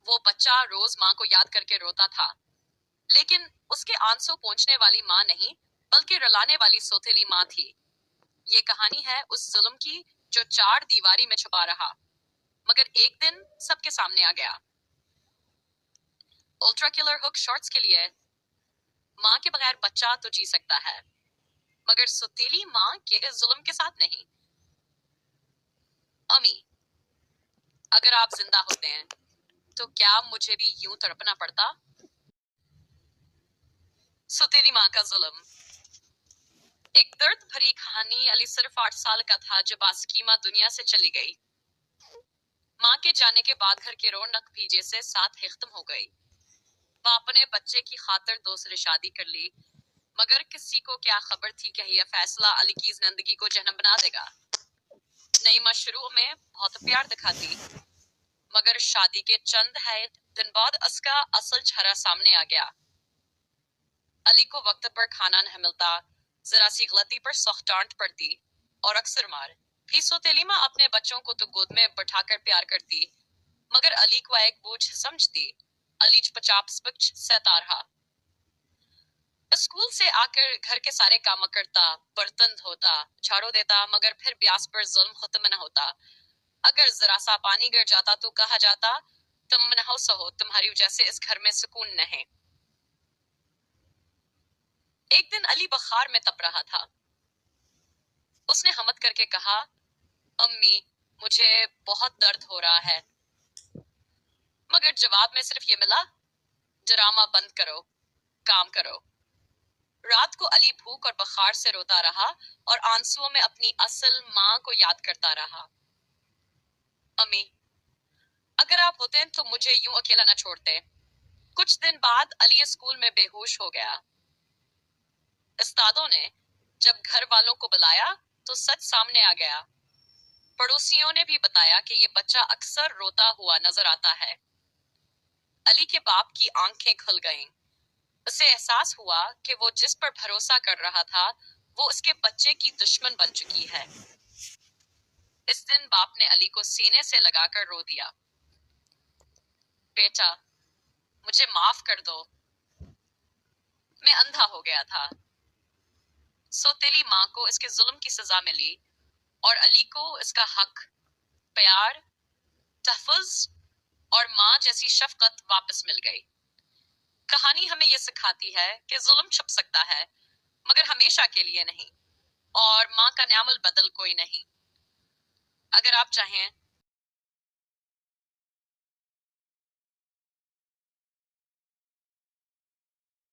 وہ بچہ روز ماں کو یاد کر کے روتا تھا، لیکن اس کے آنسو پہنچنے والی ماں نہیں بلکہ رلانے والی سوتیلی ماں تھی۔ یہ کہانی ہے اس ظلم کی جو چار دیواری میں چھپا رہا مگر ایک دن سب کے سامنے آ گیا۔ الٹرا کلر ہک شارٹس کے لیے ماں کے بغیر بچہ تو جی سکتا ہے مگر سوتیلی ماں کے ظلم کے ساتھ نہیں۔ امی، اگر آپ زندہ ہوتے ہیں تو کیا مجھے بھی یوں تڑپنا پڑتا؟ سوتیلی ماں کا ظلم۔ ایک درد بھری کہانی۔ علی صرف 8 سال کا تھا جب آسکیما دنیا سے چلی گئی۔ ماں کے جانے کے بعد گھر کی رونق بھی جیسے ساتھ ختم ہو گئی۔ وہ اپنے بچے کی خاطر دوسرے شادی کر لی مگر کسی کو کیا خبر تھی کہ یہ فیصلہ علی کی زندگی کو جہنم بنا دے گا۔ نئی ماں شروع میں بہت پیار دکھاتی مگر شادی کے چند ہے دن بعد اس کا اصل چہرہ سامنے آ گیا۔ علی کو وقت پر کھانا نہ ملتا، ذرا سی غلطی پر سخت ڈانٹ پڑتی اور اکثر مار بھی۔ سوتیلی ماں اپنے بچوں کو تو گود میں بٹھا کر پیار کرتی مگر علی کو ایک بوجھ سمجھتی۔ علی پچاس بچ سہتا رہا۔ اسکول سے آ کر گھر کے سارے کام کرتا، برتن دھوتا، جھاڑو دیتا مگر پھر بیاس پر ظلم ختم نہ ہوتا۔ اگر ذرا سا پانی گر جاتا تو کہا جاتا تم نہ سہو، تمہاری وجہ سے اس گھر میں سکون نہیں۔ ایک دن علی بخار میں تپ رہا تھا۔ اس نے ہمت کر کے کہا امی مجھے بہت درد ہو رہا ہے مگر جواب میں صرف یہ ملا ڈرامہ بند کرو، کام کرو۔ رات کو علی بھوک اور بخار سے روتا رہا اور آنسوؤں میں اپنی اصل ماں کو یاد کرتا رہا۔ امی، اگر آپ ہوتے تو مجھے یوں اکیلا نہ چھوڑتے۔ کچھ دن بعد علی اسکول میں بے ہوش ہو گیا۔ استادوں نے جب گھر والوں کو بلایا تو سچ سامنے آ گیا۔ پڑوسیوں نے بھی بتایا کہ یہ بچہ اکثر روتا ہوا نظر آتا ہے۔ علی کے باپ کی آنکھیں کھل گئیں۔ اسے احساس ہوا کہ وہ جس پر بھروسہ کر رہا تھا وہ اس کے بچے کی دشمن بن چکی ہے۔ اس دن باپ نے علی کو سینے سے لگا کر رو دیا۔ بیٹا، مجھے معاف کر دو، میں اندھا ہو گیا تھا۔ سوتیلی ماں کو اس کے ظلم کی سزا ملی اور علی کو اس کا حق، پیار، تحفظ اور ماں جیسی شفقت واپس مل گئی۔ کہانی ہمیں یہ سکھاتی ہے کہ ظلم چھپ سکتا ہے مگر ہمیشہ کے لیے نہیں اور ماں کا نعم البدل کوئی نہیں۔ اگر آپ چاہیں